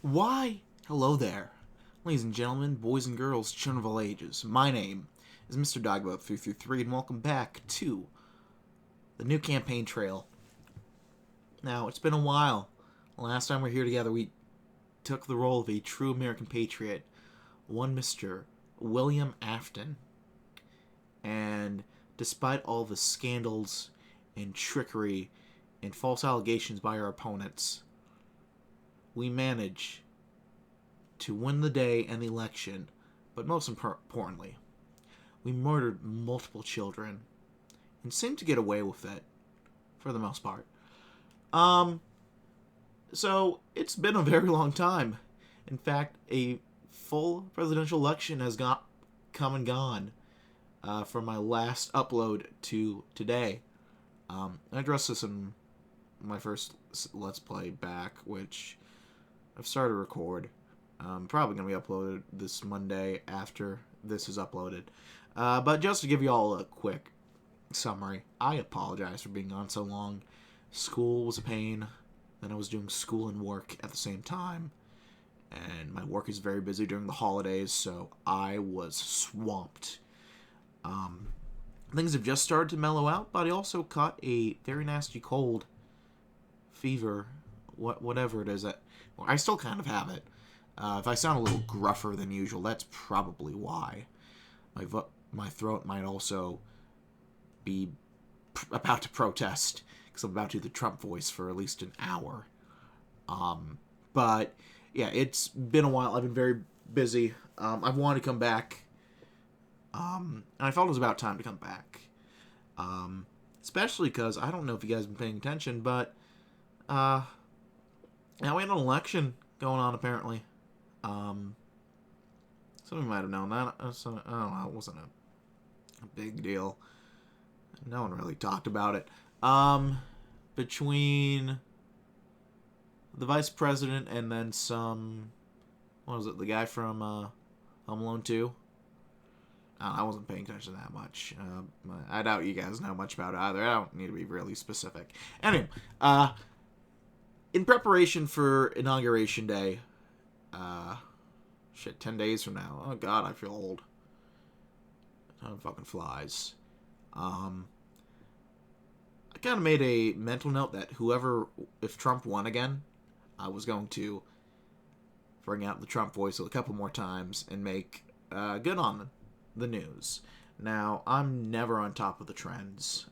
Why, hello there, ladies and gentlemen, boys and girls, children of all ages. My name is Mr. DB333, and welcome back to the new campaign trail. Now, it's been a while. Last time we were here together, we took the role of a true American patriot, one Mr. William Afton. And despite all the scandals and trickery and false allegations by our opponents, we managed to win the day and the election, but most importantly, we murdered multiple children and seemed to get away with it for the most part. So it's been a very long time. In fact, a full presidential election has come and gone from my last upload to today. I addressed this in my first Let's Play back, which I've started to record. Probably going to be uploaded this Monday after this is uploaded. But just to give you all a quick summary, I apologize for being on so long. School was a pain. Then I was doing school and work at the same time. And my work is very busy during the holidays, so I was swamped. Things have just started to mellow out, but I also caught a very nasty cold, fever, whatever it is. I still kind of have it. If I sound a little gruffer than usual, that's probably why. My throat might also be about to protest, because I'm about to do the Trump voice for at least an hour. But, yeah, it's been a while. I've been very busy. I've wanted to come back. And I felt it was about time to come back. Especially because, I don't know if you guys have been paying attention, but now we had an election going on, apparently. Some of you might have known that. I don't know, it wasn't a big deal. No one really talked about it. Between the vice president and then some, what was it, the guy from Home Alone 2? I wasn't paying attention that much. I doubt you guys know much about it either. I don't need to be really specific. Anyway, in preparation for Inauguration Day, 10 days from now. Oh god, I feel old. Time fucking flies. I kind of made a mental note that if Trump won again, I was going to bring out the Trump voice a couple more times and make good on the news. Now, I'm never on top of the trends.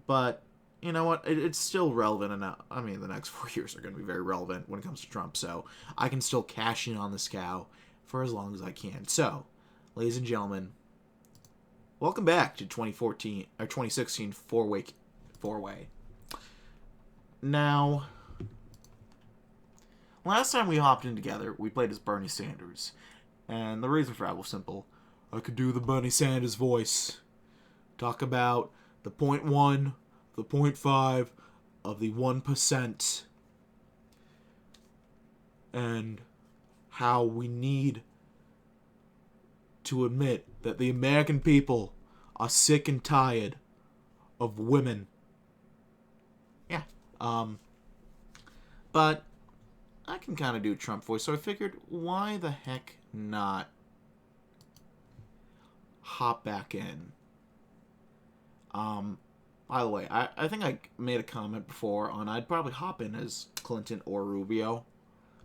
But you know what? It's still relevant enough. I mean, the next 4 years are going to be very relevant when it comes to Trump, so I can still cash in on this cow for as long as I can. So, ladies and gentlemen, welcome back to 2016 four-way. Now, last time we hopped in together, we played as Bernie Sanders, and the reason for that was simple. I could do the Bernie Sanders voice. Talk about the 0.1, the 0.5 of the 1%, and how we need to admit that the American people are sick and tired of women. Yeah. But I can kind of do a Trump voice, so I figured, why the heck not hop back in? By the way, I think I made a comment before on I'd probably hop in as Clinton or Rubio,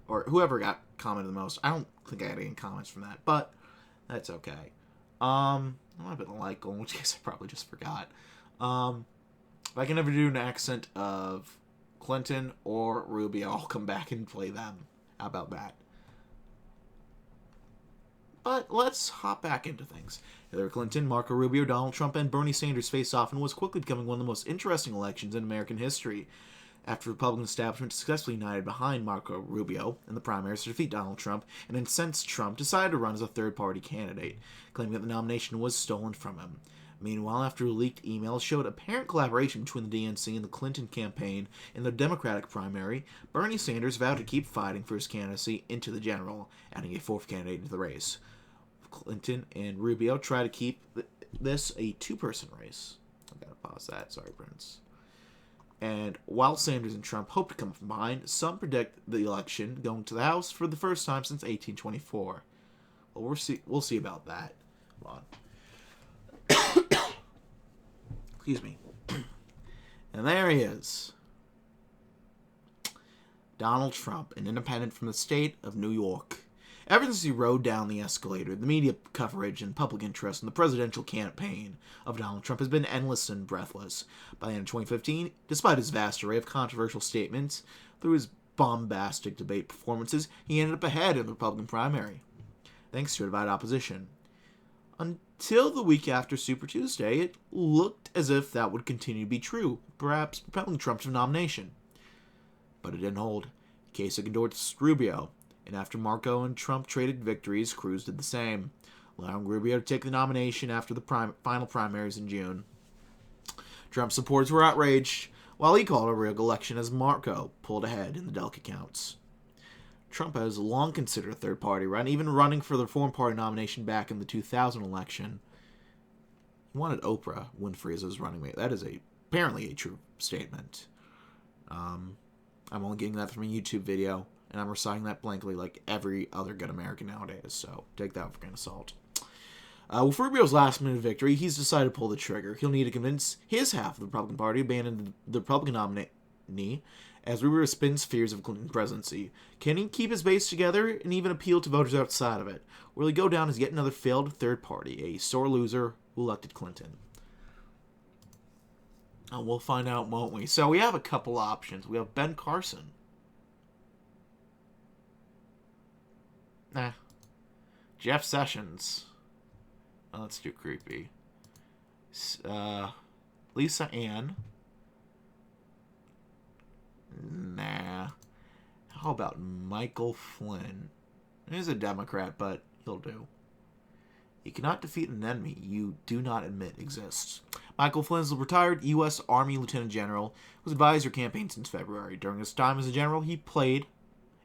or whoever got commented the most. I don't think I had any comments from that, but that's okay. I might have been like, in which case I probably just forgot. If I can ever do an accent of Clinton or Rubio, I'll come back and play them. How about that? But let's hop back into things. Hillary Clinton, Marco Rubio, Donald Trump, and Bernie Sanders faced off and was quickly becoming one of the most interesting elections in American history. After the Republican establishment successfully united behind Marco Rubio in the primaries to defeat Donald Trump, an incensed Trump decided to run as a third-party candidate, claiming that the nomination was stolen from him. Meanwhile, after leaked emails showed apparent collaboration between the DNC and the Clinton campaign in the Democratic primary, Bernie Sanders vowed to keep fighting for his candidacy into the general, adding a fourth candidate into the race. Clinton and Rubio try to keep this a two-person race. I gotta pause that. Sorry, Prince. And while Sanders and Trump hope to come from behind, some predict the election going to the House for the first time since 1824. Well, we'll see about that. Hold on. Excuse me. And there he is. Donald Trump, an independent from the state of New York. Ever since he rode down the escalator, the media coverage and public interest in the presidential campaign of Donald Trump has been endless and breathless. By the end of 2015, despite his vast array of controversial statements, through his bombastic debate performances, he ended up ahead in the Republican primary, thanks to a divided opposition. Until the week after Super Tuesday, it looked as if that would continue to be true, perhaps propelling Trump to the nomination. But it didn't hold. Kasich endorsed Rubio, and after Marco and Trump traded victories, Cruz did the same, allowing Rubio to take the nomination after the final primaries in June. Trump's supporters were outraged, while he called a rigged election as Marco pulled ahead in the delegate counts. Trump has long considered a third-party run, even running for the Reform Party nomination back in the 2000 election. He wanted Oprah Winfrey as his running mate. That is apparently a true statement. I'm only getting that from a YouTube video, and I'm reciting that blankly like every other good American nowadays, so take that with a grain of salt. With Rubio's last-minute victory, he's decided to pull the trigger. He'll need to convince his half of the Republican Party to abandon the Republican nominee, as Rubio spins fears of a Clinton presidency. Can he keep his base together and even appeal to voters outside of it? Or will he go down as yet another failed third party, a sore loser who elected Clinton? We'll find out, won't we? So we have a couple options. We have Ben Carson. Nah. Jeff Sessions. Oh, that's too creepy. Lisa Ann. Nah. How about Michael Flynn? He's a Democrat, but he'll do. You cannot defeat an enemy you do not admit exists. Michael Flynn is a retired U.S. Army Lieutenant General who has advised your campaign since February. During his time as a general, he played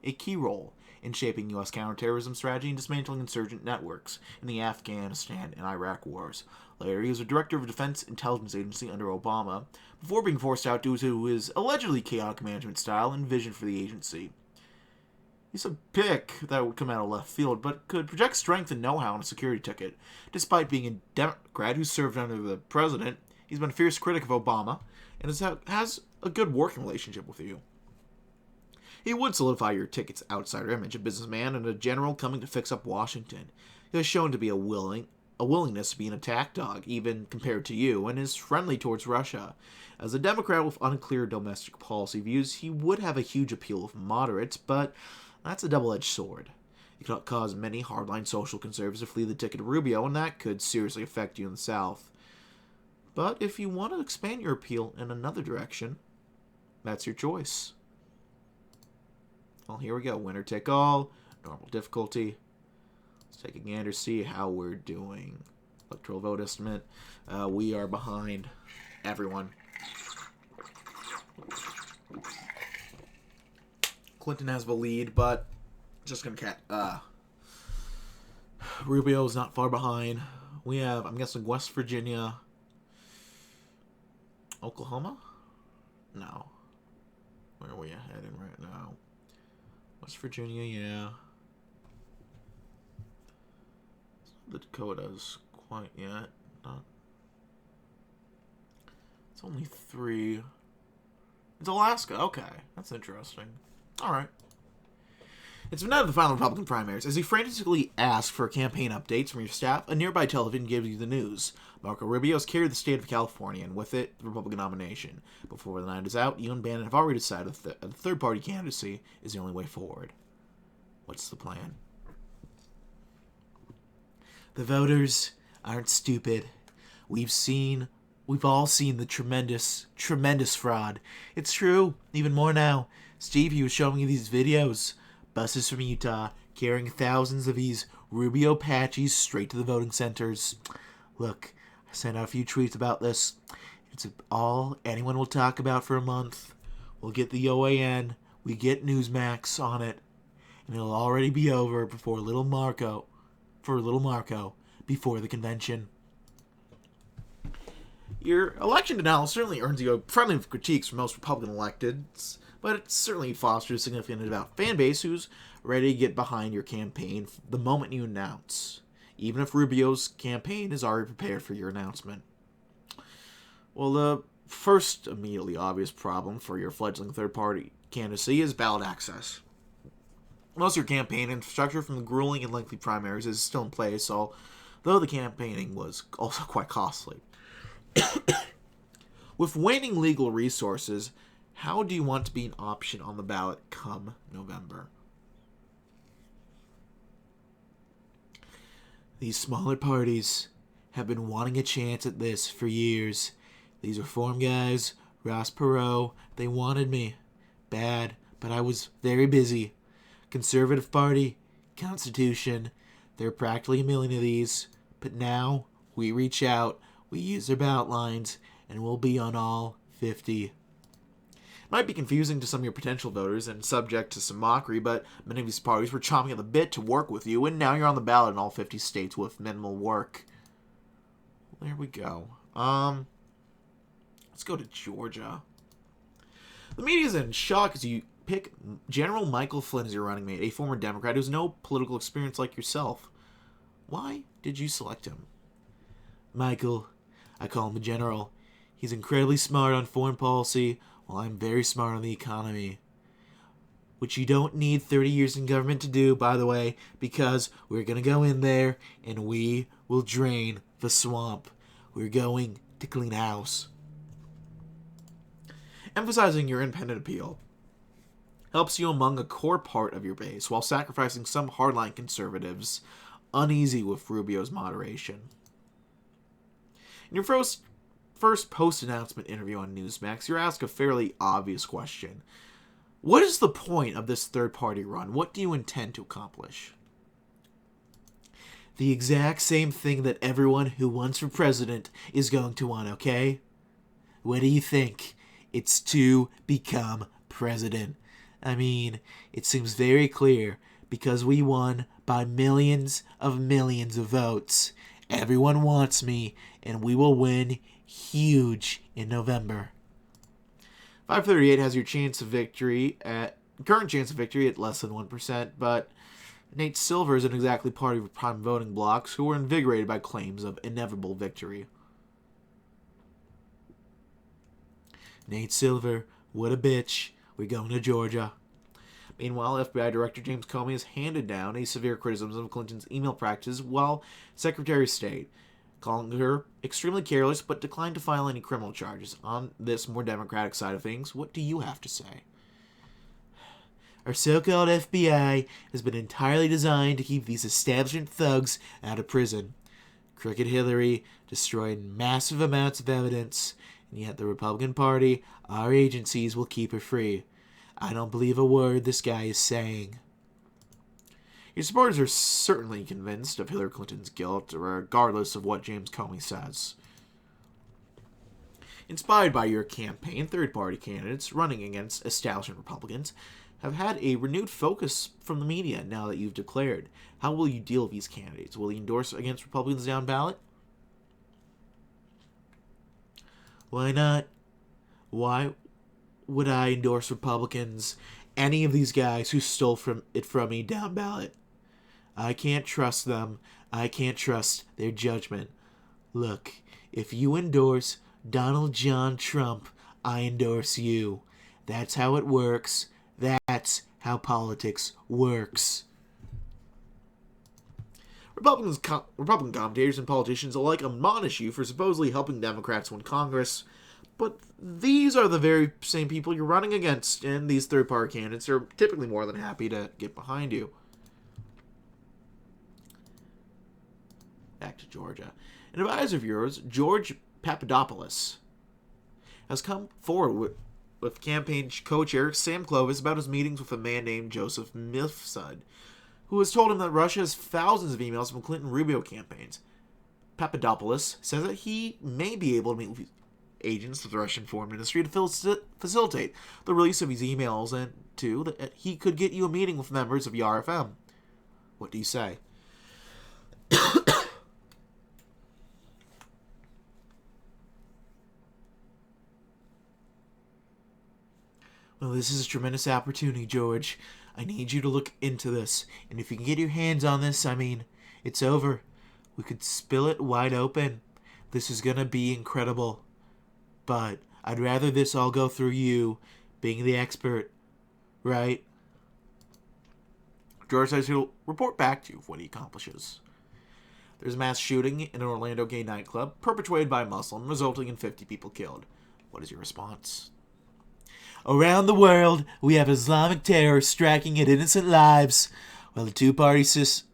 a key role in shaping U.S. counterterrorism strategy and dismantling insurgent networks in the Afghanistan and Iraq wars. Later, he was a director of a defense intelligence agency under Obama, before being forced out due to his allegedly chaotic management style and vision for the agency. He's a pick that would come out of left field, but could project strength and know-how on a security ticket. Despite being a Democrat who served under the president, he's been a fierce critic of Obama and has a good working relationship with you. He would solidify your ticket's outsider image, a businessman and a general coming to fix up Washington. He has shown to be a willingness to be an attack dog, even compared to you, and is friendly towards Russia. As a Democrat with unclear domestic policy views, he would have a huge appeal with moderates, but that's a double-edged sword. It could cause many hardline social conservatives to flee the ticket of Rubio, and that could seriously affect you in the South. But if you want to expand your appeal in another direction, that's your choice. Well, here we go. Winner take all. Normal difficulty. Let's take a gander, see how we're doing. Electoral vote estimate. We are behind everyone. Clinton has the lead, but just gonna Rubio is not far behind. We have, I'm guessing, West Virginia. Oklahoma? No. Where are we heading right now? West Virginia, yeah. The Dakotas quite yet. Not. It's only 3. It's Alaska. Okay, that's interesting. All right. It's been out of the final Republican primaries. As he frantically asked for campaign updates from your staff, a nearby television gives you the news. Marco Rubio has carried the state of California, and with it, the Republican nomination. Before the night is out, you and Bannon have already decided that the third-party candidacy is the only way forward. What's the plan? The voters aren't stupid. We've all seen the tremendous fraud. It's true, even more now. Steve, he was showing you these videos. Buses from Utah carrying thousands of these Rubio patches straight to the voting centers. Look, I sent out a few tweets about this. It's all anyone will talk about for a month. We'll get the OAN, we get Newsmax on it, and it'll already be over before little Marco, before the convention. Your election denial certainly earns you a friendly critiques from most Republican electeds, but it certainly fosters a significant devout fan base who's ready to get behind your campaign the moment you announce, even if Rubio's campaign is already prepared for your announcement. Well, the first immediately obvious problem for your fledgling third-party candidacy is ballot access. Most of your campaign infrastructure from the grueling and lengthy primaries is still in place, although the campaigning was also quite costly. With waning legal resources, how do you want to be an option on the ballot come November? These smaller parties have been wanting a chance at this for years. These reform guys, Ross Perot, they wanted me. Bad, but I was very busy. Conservative Party, Constitution, there are practically a million of these. But now, we reach out, we use their ballot lines, and we'll be on all 50. Might be confusing to some of your potential voters and subject to some mockery, but many of these parties were chomping at the bit to work with you, and now you're on the ballot in all 50 states with minimal work. There we go. Let's go to Georgia. The media's in shock as you pick General Michael Flynn as your running mate, a former Democrat who has no political experience like yourself. Why did you select him? Michael, I call him the General. He's incredibly smart on foreign policy, while I'm very smart on the economy. Which you don't need 30 years in government to do, by the way, because we're going to go in there and we will drain the swamp. We're going to clean house. Emphasizing your independent appeal helps you among a core part of your base, while sacrificing some hardline conservatives uneasy with Rubio's moderation. In your first post-announcement interview on Newsmax, you're asked a fairly obvious question. What is the point of this third-party run? What do you intend to accomplish? The exact same thing that everyone who runs for president is going to want, okay? What do you think? It's to become president. I mean, it seems very clear because we won by millions of votes. Everyone wants me, and we will win huge in November. 538 has your current chance of victory at less than 1%, but Nate Silver isn't exactly part of your prime voting blocs who were invigorated by claims of inevitable victory. Nate Silver, what a bitch. We're going to Georgia. Meanwhile, FBI Director James Comey has handed down a severe criticism of Clinton's email practices while Secretary of State, calling her extremely careless but declined to file any criminal charges. On this more democratic side of things, what do you have to say? Our so-called FBI has been entirely designed to keep these establishment thugs out of prison. Crooked Hillary destroyed massive amounts of evidence, and yet the Republican Party, our agencies, will keep her free. I don't believe a word this guy is saying. Your supporters are certainly convinced of Hillary Clinton's guilt, regardless of what James Comey says. Inspired by your campaign, third-party candidates running against establishment Republicans have had a renewed focus from the media now that you've declared. How will you deal with these candidates? Will you endorse against Republicans down ballot? Why not? Why would I endorse Republicans, any of these guys who stole from me down ballot? I can't trust them. I can't trust their judgment. Look, if you endorse Donald John Trump, I endorse you. That's how it works. That's how politics works. Republican commentators and politicians alike admonish you for supposedly helping Democrats win Congress, but these are the very same people you're running against, and these third-party candidates are typically more than happy to get behind you. Back to Georgia. An advisor of yours, George Papadopoulos, has come forward with campaign co-chair Sam Clovis about his meetings with a man named Joseph Mifsud, who has told him that Russia has thousands of emails from Clinton-Rubio campaigns. Papadopoulos says that he may be able to meet with agents of the Russian Foreign Ministry to facilitate the release of these emails, and that he could get you a meeting with members of the RFM. What do you say? Well, this is a tremendous opportunity, George. I need you to look into this. And if you can get your hands on this, I mean, it's over. We could spill it wide open. This is gonna be incredible. But I'd rather this all go through you, being the expert, right? George says he'll report back to you of what he accomplishes. There's a mass shooting in an Orlando gay nightclub, perpetrated by a Muslim, resulting in 50 people killed. What is your response? Around the world, we have Islamic terror striking at innocent lives, while the two parties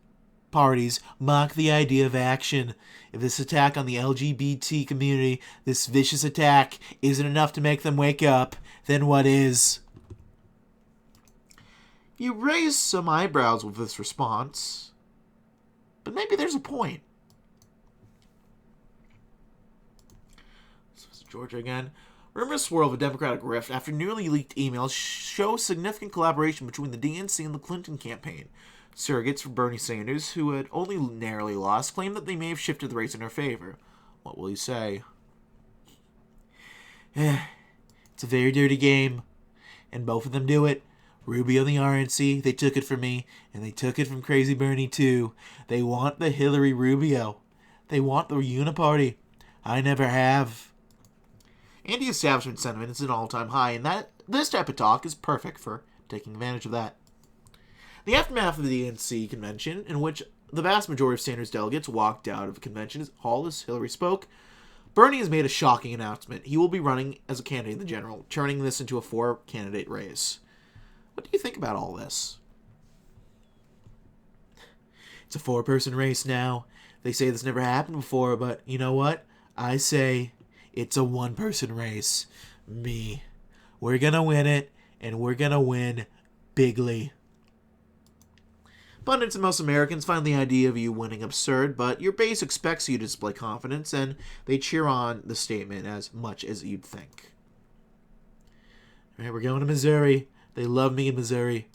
mock the idea of action. If this attack on the LGBT community, this vicious attack, isn't enough to make them wake up, then what is? You raise some eyebrows with this response, but maybe there's a point. This is Georgia again. Rumors swirl of a Democratic rift after newly leaked emails show significant collaboration between the DNC and the Clinton campaign. Surrogates for Bernie Sanders, who had only narrowly lost, claim that they may have shifted the race in her favor. What will you say? It's a very dirty game, and both of them do it. Rubio and the RNC, they took it from me, and they took it from Crazy Bernie too. They want the Hillary Rubio. They want the uniparty. I never have. Anti-establishment sentiment is at an all-time high, and this type of talk is perfect for taking advantage of that. The aftermath of the DNC convention, in which the vast majority of Sanders delegates walked out of the convention hall as Hillary spoke, Bernie has made a shocking announcement. He will be running as a candidate in the general, turning this into a 4-candidate race. What do you think about all this? It's a 4-person race now. They say this never happened before, but you know what? I say it's a 1-person race. Me. We're gonna win it, and we're gonna win bigly. Pundits and most Americans find the idea of you winning absurd, but your base expects you to display confidence, and they cheer on the statement as much as you'd think. All right, we're going to Missouri. They love me in Missouri.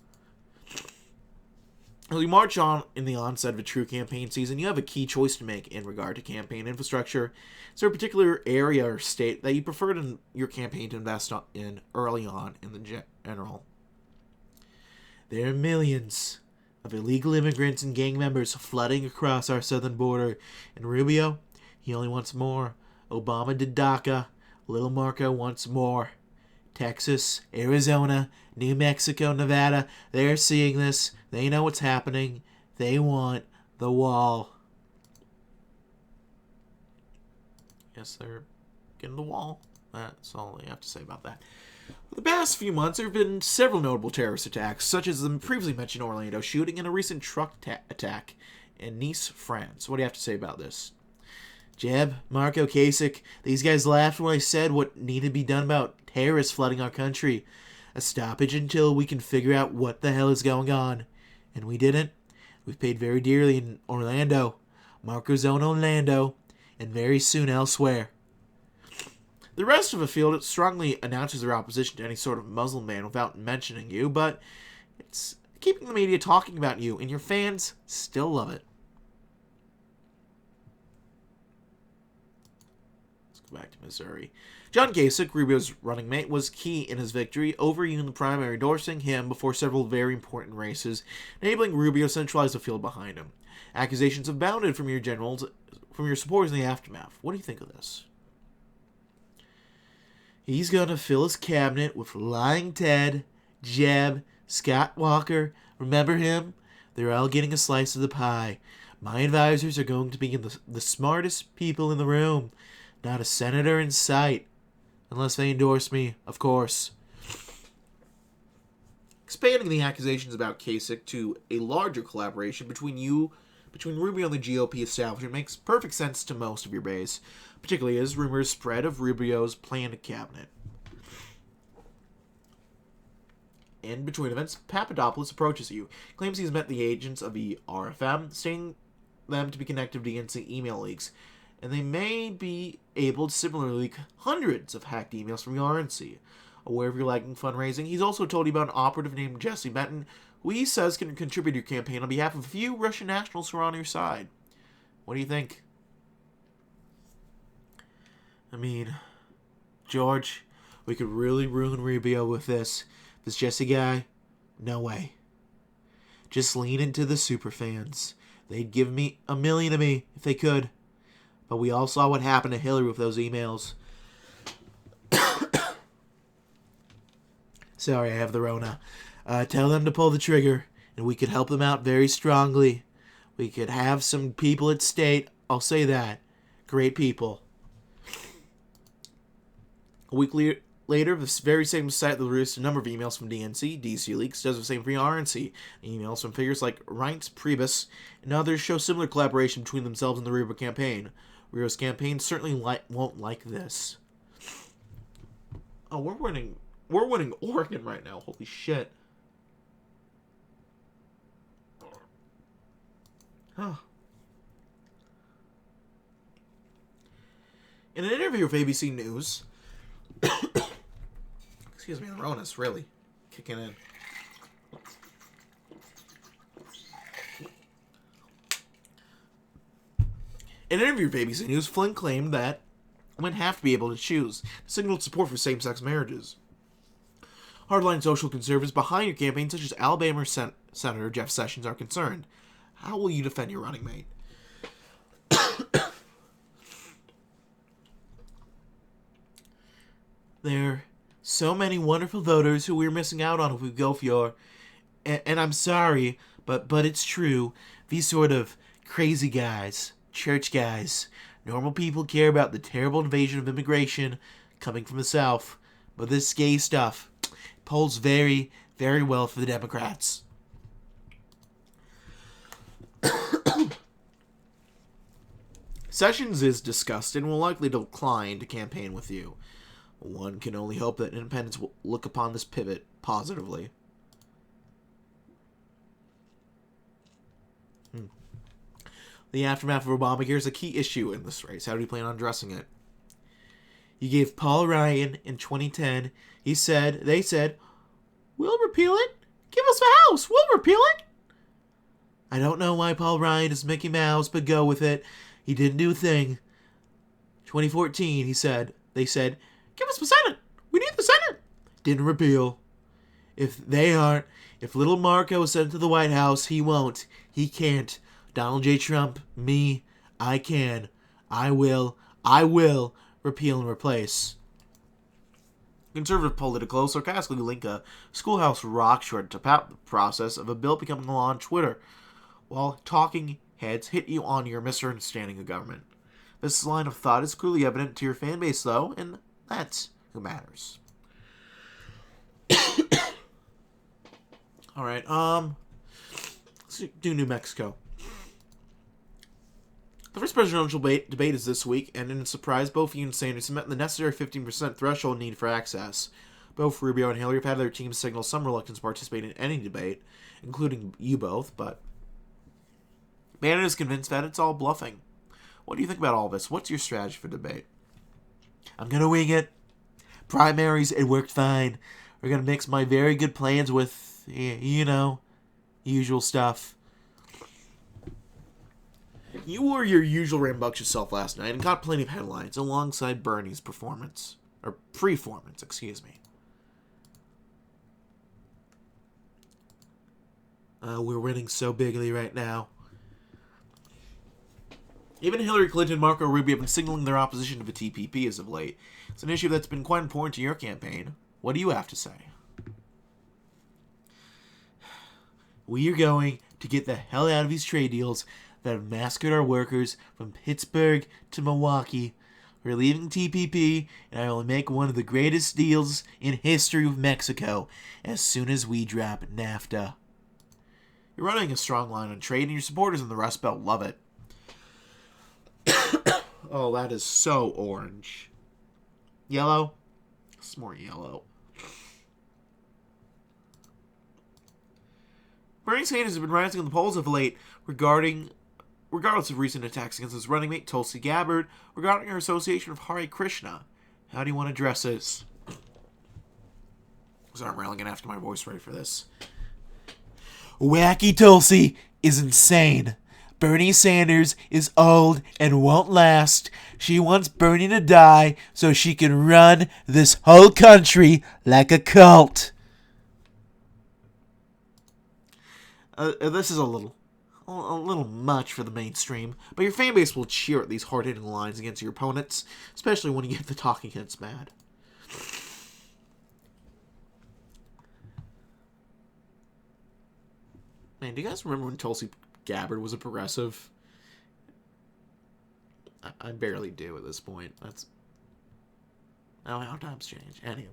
As we march on in the onset of a true campaign season, you have a key choice to make in regard to campaign infrastructure. Is there a particular area or state that you prefer in your campaign to invest in early on in the general? There are millions of illegal immigrants and gang members flooding across our southern border. And Rubio, he only wants more. Obama did DACA. Little Marco wants more. Texas, Arizona, New Mexico, Nevada, they're seeing this. They know what's happening. They want the wall. Yes, they're getting the wall. That's all I have to say about that. For the past few months, there have been several notable terrorist attacks, such as the previously mentioned Orlando shooting and a recent truck attack in Nice, France. What do you have to say about this? Jeb, Marco, Kasich, these guys laughed when I said what needed to be done about terrorists flooding our country. A stoppage until we can figure out what the hell is going on. And we didn't. We've paid very dearly in Orlando, Marco's own Orlando, and very soon elsewhere. The rest of the field strongly announces their opposition to any sort of Muslim ban without mentioning you, but it's keeping the media talking about you, and your fans still love it. Back to Missouri. John Kasich, Rubio's running mate, was key in his victory over you in the primary, endorsing him before several very important races, enabling Rubio to centralize the field behind him. Accusations have abounded from your supporters in the aftermath. What do you think of this? He's going to fill his cabinet with Lying Ted, Jeb, Scott Walker. Remember him? They're all getting a slice of the pie. My advisors are going to be the smartest people in the room. Not a senator in sight. Unless they endorse me, of course. Expanding the accusations about Kasich to a larger collaboration between Rubio and the GOP establishment makes perfect sense to most of your base, particularly as rumors spread of Rubio's planned cabinet. In between events, Papadopoulos approaches you, claims he's met the agents of the RFM, stating them to be connected to DNC email leaks, and they may be able to similarly leak hundreds of hacked emails from the RNC. Aware of your lagging fundraising, he's also told you about an operative named Jesse Benton, who he says can contribute to your campaign on behalf of a few Russian nationals who are on your side. What do you think? I mean, George, We could really ruin Rubio with this. This Jesse guy, no way. Just lean into the superfans. They'd give me $1 million to me if they could. But we all saw what happened to Hillary with those emails. Sorry, I have the Rona. Tell them to pull the trigger, and we could help them out very strongly. We could have some people at state. I'll say that. Great people. A week later, this very same site released a number of emails from DNC. DC Leaks does the same for RNC. Emails from figures like Reince Priebus and others show similar collaboration between themselves and the Rubio campaign. Rubio's campaign certainly won't like this. Oh, we're winning. We're winning Oregon right now. Holy shit. Huh. In an interview with ABC News, excuse me, the Rona's really kicking in. In an interview with ABC News, Flynn claimed that women have to be able to choose, signaled support for same-sex marriages. Hardline social conservatives behind your campaign, such as Alabama Senator Jeff Sessions, are concerned. How will you defend your running mate? There are so many wonderful voters who we're missing out on if we go for your... And I'm sorry, but it's true. These sort of crazy guys, church guys, normal people care about the terrible invasion of immigration coming from the South. But this gay stuff polls very, very well for the Democrats. Sessions is disgusted and will likely decline to campaign with you. One can only hope that independents will look upon this pivot positively. The aftermath of Obamacare is a key issue in this race. How do you plan on addressing it? You gave Paul Ryan in 2010. They said, we'll repeal it. Give us the House. We'll repeal it. I don't know why Paul Ryan is Mickey Mouse, but go with it. He didn't do a thing. 2014, they said, give us the Senate. We need the Senate. Didn't repeal. If little Marco is sent to the White House, he won't. He can't. Donald J. Trump, me, I can. I will repeal and replace. Conservative politicals sarcastically link a schoolhouse rock short to the process of a bill becoming a law on Twitter, while talking heads hit you on your misunderstanding of government. This line of thought is clearly evident to your fan base, though, and that's who matters. Alright, let's do New Mexico. The first presidential debate is this week, and in a surprise, both you and Sanders met the necessary 15% threshold need for access. Both Rubio and Hillary have had their teams signal some reluctance to participate in any debate, including you both, but Bannon is convinced that it's all bluffing. What do you think about all this? What's your strategy for debate? I'm going to wing it. Primaries, it worked fine. We're going to mix my very good plans with, usual stuff. You were your usual rambunctious self last night and got plenty of headlines alongside Bernie's performance. Or performance, excuse me. We're winning so bigly right now. Even Hillary Clinton and Marco Rubio have been signaling their opposition to the TPP as of late. It's an issue that's been quite important to your campaign. What do you have to say? We are going to get the hell out of these trade deals that have massacred our workers from Pittsburgh to Milwaukee. We're leaving TPP, and I will make one of the greatest deals in history with Mexico as soon as we drop NAFTA. You're running a strong line on trade, and your supporters in the Rust Belt love it. Oh, that is so orange. Yellow? It's more yellow. Bernie Sanders has been rising in the polls of late regardless of recent attacks against his running mate Tulsi Gabbard regarding her association with Hare Krishna. How do you want to address this? Sorry, I'm railing after my voice ready for this. Wacky Tulsi is insane, Bernie Sanders is old and won't last. She wants Bernie to die so she can run this whole country like a cult. This is a little much for the mainstream, but your fan base will cheer at these hard-hitting lines against your opponents, especially when you get the talking heads mad. Man, do you guys remember when Tulsi Gabbard was a progressive? I barely do at this point. That's how times change. Anyway.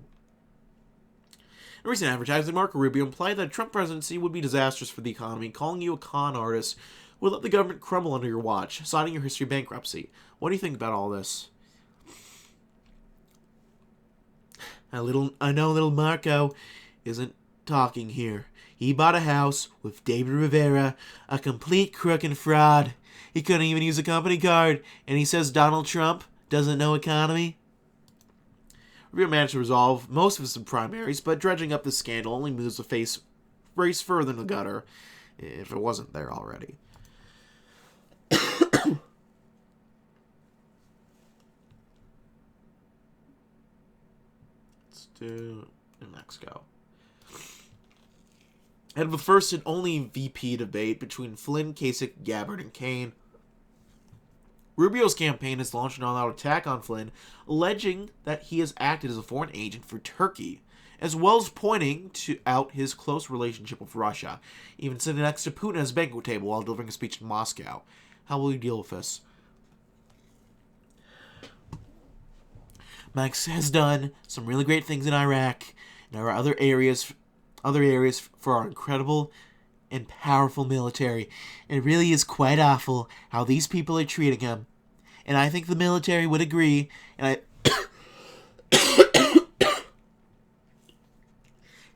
In recent advertising, Marco Rubio implied that a Trump presidency would be disastrous for the economy, calling you a con artist who would let the government crumble under your watch, citing your history of bankruptcy. What do you think about all this? I know little Marco isn't talking here. He bought a house with David Rivera, a complete crook and fraud. He couldn't even use a company card, and he says Donald Trump doesn't know economy. Rubio managed to resolve most of his primaries, but dredging up this scandal only moves the race further in the gutter, if it wasn't there already. Let's do New Mexico. And the first and only VP debate between Flynn, Kasich, Gabbard, and Kane. Rubio's campaign has launched an all-out attack on Flynn, alleging that he has acted as a foreign agent for Turkey, as well as pointing out his close relationship with Russia, even sitting next to Putin at his banquet table while delivering a speech in Moscow. How will you deal with this? Max has done some really great things in Iraq, and there are other areas for our incredible and powerful military. It really is quite awful how these people are treating him. And I think the military would agree, and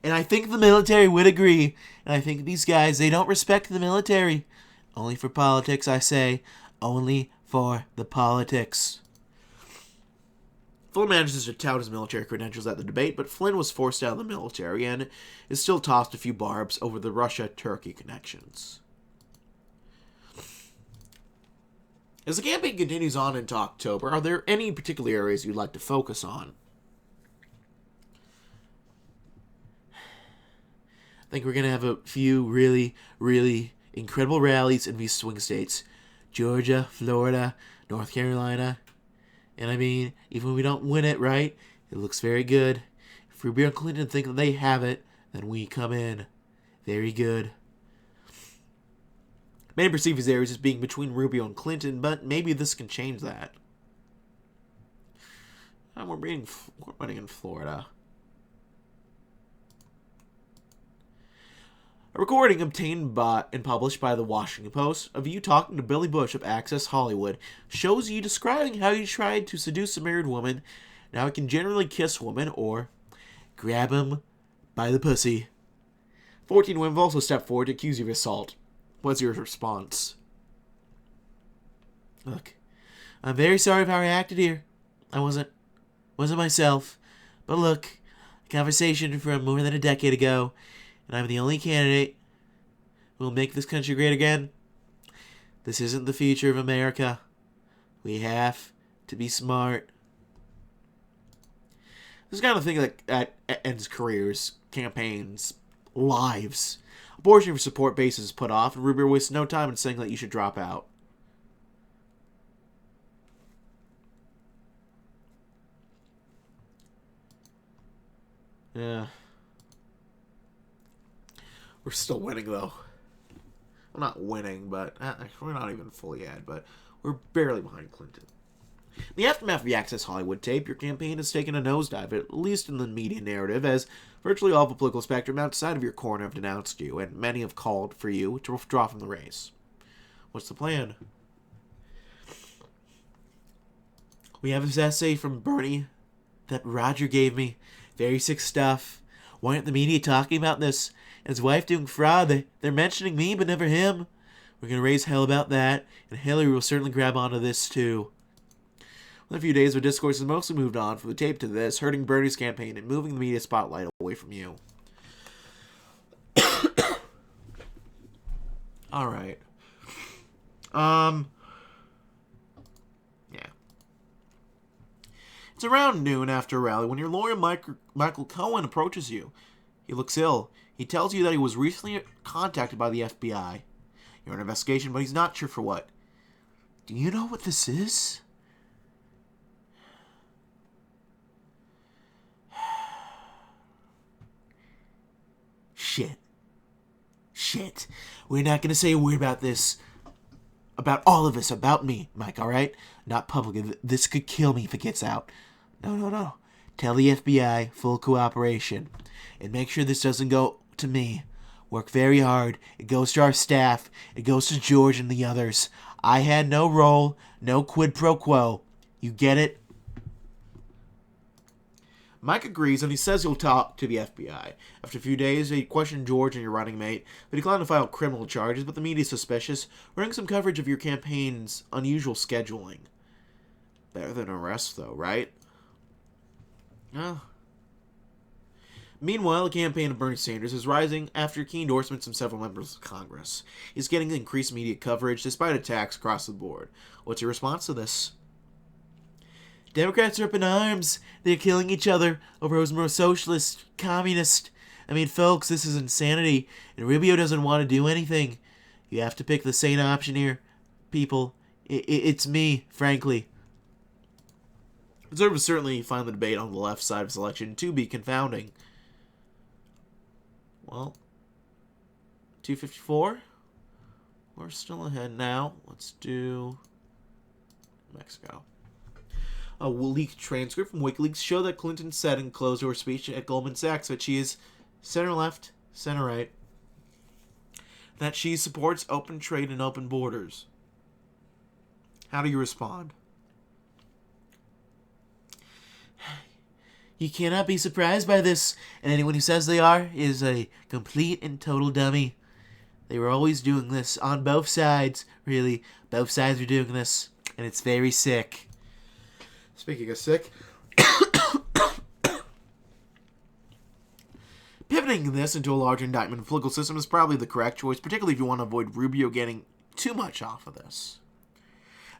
I think the military would agree, and I think these guys, they don't respect the military. Only for politics, I say. Only for the politics. Flynn manages to tout his military credentials at the debate, but Flynn was forced out of the military and is still tossed a few barbs over the Russia-Turkey connections. As the campaign continues on into October, are there any particular areas you'd like to focus on? I think we're going to have a few really, really incredible rallies in these swing states. Georgia, Florida, North Carolina. And I mean, even when we don't win it, right, it looks very good. If Rubio and Clinton think that they have it, then we come in very good. Many perceive these areas as being between Rubio and Clinton, but maybe this can change that. We're running in Florida. A recording obtained and published by the Washington Post of you talking to Billy Bush of Access Hollywood shows you describing how you tried to seduce a married woman. Now he can generally kiss women or grab him by the pussy. 14 women have also stepped forward to accuse you of assault. What's your response? Look, I'm very sorry if how I acted here. I wasn't myself. But look, a conversation from more than a decade ago, and I'm the only candidate who will make this country great again. This isn't the future of America. We have to be smart. This is kind of thing that ends careers, campaigns, lives. A portion of your support base is put off, and Rubio wastes no time in saying that you should drop out. Yeah. We're still winning, though. Well, not winning, but we're not even fully ahead, but we're barely behind Clinton. In the aftermath of the Access Hollywood tape, your campaign has taken a nosedive, at least in the media narrative, as virtually all the political spectrum outside of your corner have denounced you, and many have called for you to withdraw from the race. What's the plan? We have this essay from Bernie that Roger gave me. Very sick stuff. Why aren't the media talking about this? And his wife doing fraud. They're mentioning me, but never him. We're going to raise hell about that, and Hillary will certainly grab onto this too. Within a few days, the discourse has mostly moved on from the tape to this, hurting Bernie's campaign and moving the media spotlight away from you. Alright. Yeah. It's around noon after a rally when your lawyer, Michael Cohen, approaches you. He looks ill. He tells you that he was recently contacted by the FBI. You're on an investigation, but he's not sure for what. Do you know what this is? Shit. We're not gonna say a word about this. About all of us. About me, Mike, alright? Not publicly. This could kill me if it gets out. No. Tell the FBI full cooperation. And make sure this doesn't go to me. Work very hard. It goes to our staff. It goes to George and the others. I had no role. No quid pro quo. You get it? Mike agrees, and he says he'll talk to the FBI. After a few days, they question George and your running mate. They decline to file criminal charges, but the media's suspicious, running some coverage of your campaign's unusual scheduling. Better than arrest, though, right? Oh. Meanwhile, the campaign of Bernie Sanders is rising after key endorsements from several members of Congress. He's getting increased media coverage despite attacks across the board. What's your response to this? Democrats are up in arms. They're killing each other over who's more socialist, communist. I mean, folks, this is insanity, and Rubio doesn't want to do anything. You have to pick the sane option here, people. It's me, frankly. Observers certainly find the debate on the left side of this election to be confounding. Well, 254. We're still ahead now. Let's do Mexico. A leaked transcript from WikiLeaks show that Clinton said in close to her speech at Goldman Sachs that she is center-left, center-right, that she supports open trade and open borders. How do you respond? You cannot be surprised by this, and anyone who says they are is a complete and total dummy. They were always doing this on both sides, really. Both sides were doing this, and it's very sick. Speaking of sick, pivoting this into a larger indictment of the political system is probably the correct choice, particularly if you want to avoid Rubio getting too much off of this.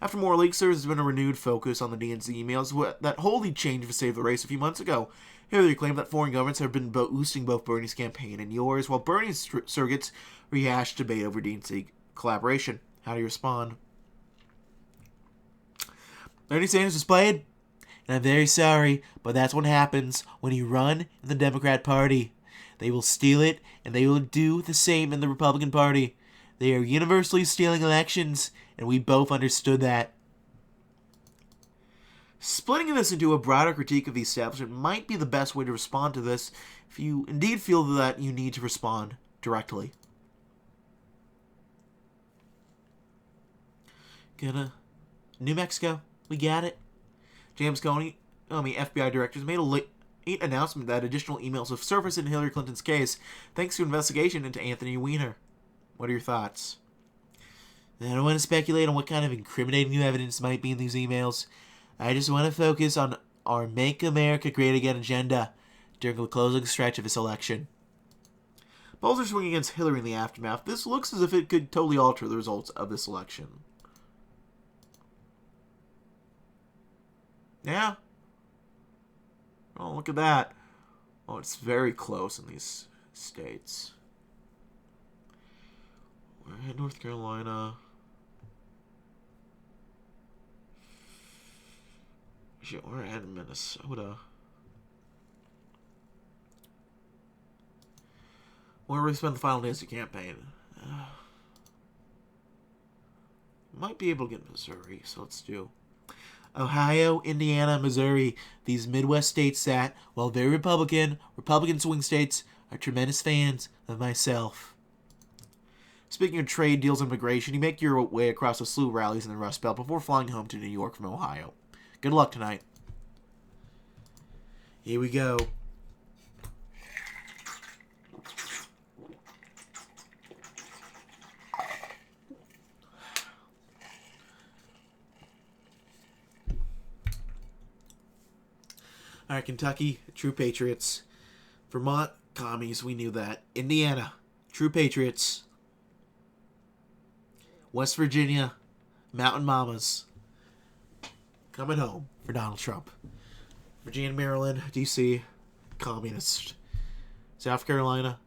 After more leaks, there has been a renewed focus on the DNC emails that wholly changed to save the race a few months ago. Hillary claimed that foreign governments have been boosting both Bernie's campaign and yours, while Bernie's surrogates rehashed debate over DNC collaboration. How do you respond? Bernie Sanders was played, and I'm very sorry, but that's what happens when you run in the Democrat Party. They will steal it, and they will do the same in the Republican Party. They are universally stealing elections, and we both understood that. Splitting this into a broader critique of the establishment might be the best way to respond to this if you indeed feel that you need to respond directly. New Mexico, we got it. James Comey, FBI directors, made a late announcement that additional emails have surfaced in Hillary Clinton's case thanks to an investigation into Anthony Weiner. What are your thoughts? I don't want to speculate on what kind of incriminating new evidence might be in these emails. I just want to focus on our Make America Great Again agenda during the closing stretch of this election. Polls are swinging against Hillary in the aftermath. This looks as if it could totally alter the results of this election. Yeah. Oh, look at that. Oh, it's very close in these states. We're in North Carolina. Shit, we're in Minnesota. Where we spend the final days of the campaign. Might be able to get Missouri, so let's do Ohio, Indiana, Missouri. These Midwest states that, while very Republican swing states, are tremendous fans of myself. Speaking of trade deals and immigration, you make your way across a slew of rallies in the Rust Belt before flying home to New York from Ohio. Good luck tonight. Here we go. All right, Kentucky, true patriots. Vermont, commies, we knew that. Indiana, true patriots. West Virginia, Mountain Mamas coming home for Donald Trump. Virginia, Maryland, D.C., communist. South Carolina,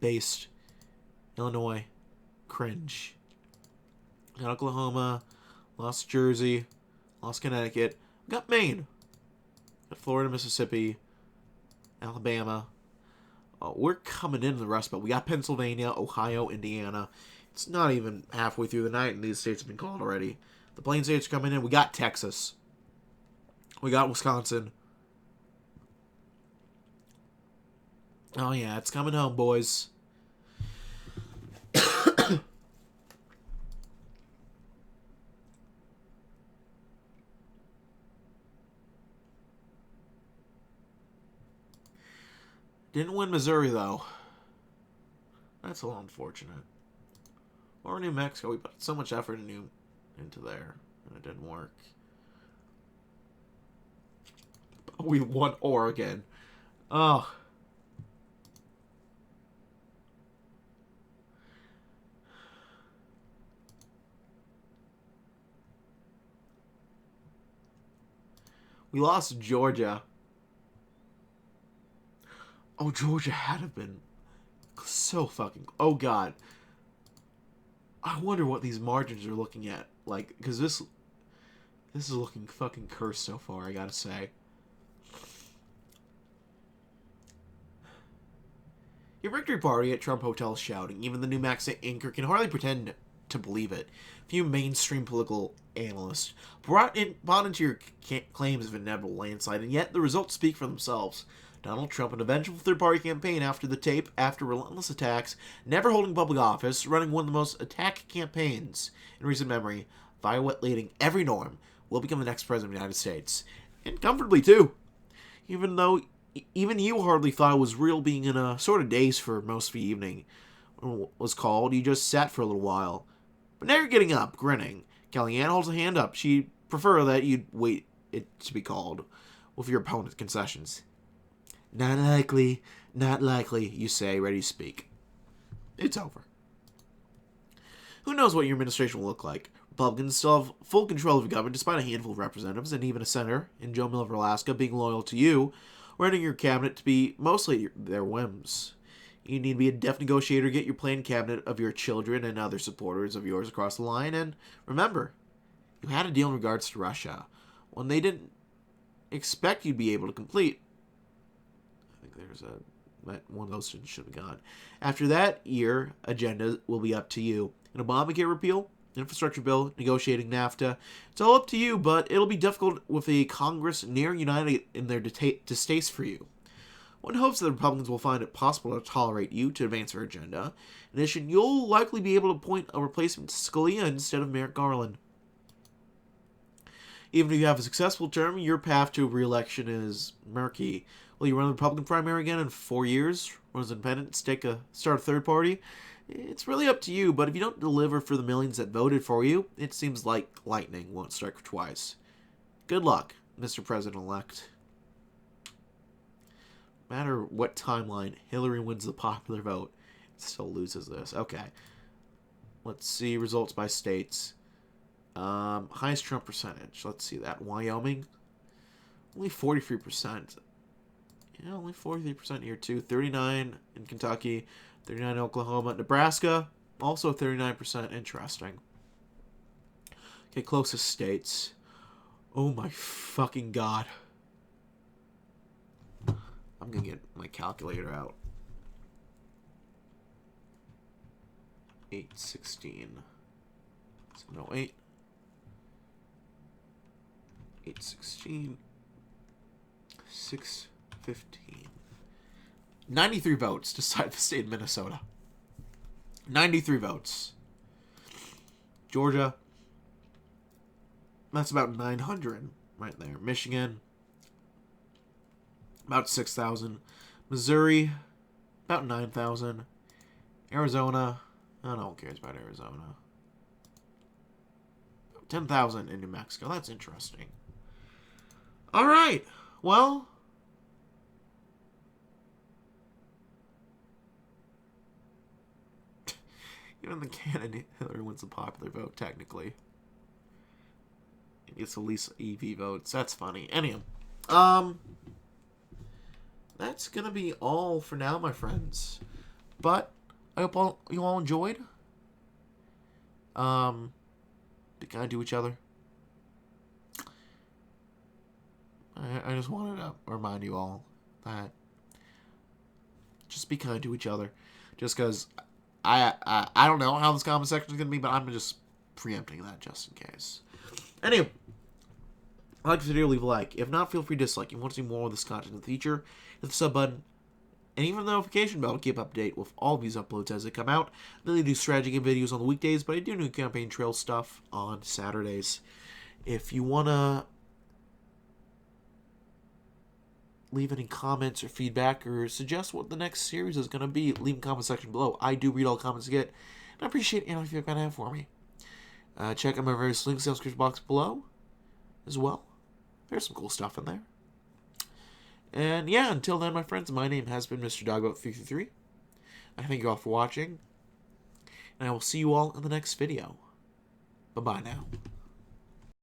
based. Illinois, cringe. Got Oklahoma, lost Jersey, lost Connecticut. Got Maine. Got Florida, Mississippi, Alabama. Oh, we're coming in the Rust Belt. We got Pennsylvania, Ohio, Indiana. It's not even halfway through the night, and these states have been called already. The Plain States are coming in. We got Texas. We got Wisconsin. Oh, yeah, it's coming home, boys. Didn't win Missouri, though. That's a little unfortunate. Or New Mexico. We put so much effort into there, and it didn't work. We won Oregon. Oh. We lost Georgia. Oh, Georgia had to have been so fucking... Oh, God. I wonder what these margins are looking at. Like, because this is looking fucking cursed so far, I gotta say. Your victory party at Trump Hotel is shouting. Even the New Mexico anchor can hardly pretend to believe it. Few mainstream political analysts bought into your claims of inevitable landslide, and yet the results speak for themselves. Donald Trump, an eventual third-party campaign after the tape, after relentless attacks, never holding public office, running one of the most attacked campaigns in recent memory, violating every norm, will become the next president of the United States. And comfortably, too. Even though even you hardly thought it was real, being in a sort of daze for most of the evening when it was called. You just sat for a little while. But now you're getting up, grinning. Kellyanne holds a hand up. She'd prefer that you'd wait it to be called, with your opponent's concessions. Not likely, you say, ready to speak. It's over. Who knows what your administration will look like? Republicans still have full control of the government, despite a handful of representatives and even a senator in Joe Miller of Alaska being loyal to you, running your cabinet to be mostly their whims. You need to be a deft negotiator, get your planned cabinet of your children and other supporters of yours across the line, and remember, you had a deal in regards to Russia, one they didn't expect you'd be able to complete. I think there's one of those should have gone. After that, your agenda will be up to you. An Obamacare repeal, infrastructure bill, negotiating NAFTA. It's all up to you, but it'll be difficult with a Congress near united in their distaste for you. One hopes that the Republicans will find it possible to tolerate you to advance their agenda. In addition, you'll likely be able to appoint a replacement to Scalia instead of Merrick Garland. Even if you have a successful term, your path to re-election is murky. Will you run the Republican primary again in 4 years? Run as independent, start a third party? It's really up to you, but if you don't deliver for the millions that voted for you, it seems like lightning won't strike twice. Good luck, Mr. President-elect. No matter what timeline, Hillary wins the popular vote. It still loses this. Okay. Let's see results by states. Highest Trump percentage. Let's see that. Wyoming. Only 43%. Yeah, only 43% here too. 39 in Kentucky. 39 in Oklahoma. Nebraska. Also 39%. Interesting. Okay, closest states. Oh my fucking god. I'm gonna get my calculator out. 816. 708. 816. 615. 93 votes to decide the state of Minnesota. 93 votes. Georgia. That's about 900 right there. Michigan. About 6,000. Missouri. About 9,000. Arizona. I don't know who cares about Arizona. 10,000 in New Mexico. That's interesting. All right. Well, even the candidate Hillary wins the popular vote, technically. It gets the least EV votes. That's funny. Anyway, that's gonna be all for now, my friends. But I hope you all enjoyed. Be kind to each other. I just wanted to remind you all that just be kind to each other. Just because I don't know how this comment section is going to be, but I'm just preempting that just in case. Anyway, like this video, leave a like. If not, feel free to dislike. If you want to see more of this content in the future, hit the sub button and even the notification bell to keep up to date with all these uploads as they come out. I really do strategy game videos on the weekdays, but I do new campaign trail stuff on Saturdays. If you want to leave any comments or feedback or suggest what the next series is going to be, leave in the comment section below. I do read all the comments I get, and I appreciate any feedback you have for me. Check out my various links in the description box below as well. There's some cool stuff in there. And yeah, until then, my friends, my name has been Mr. Dogboat333. I thank you all for watching, and I will see you all in the next video. Bye-bye now.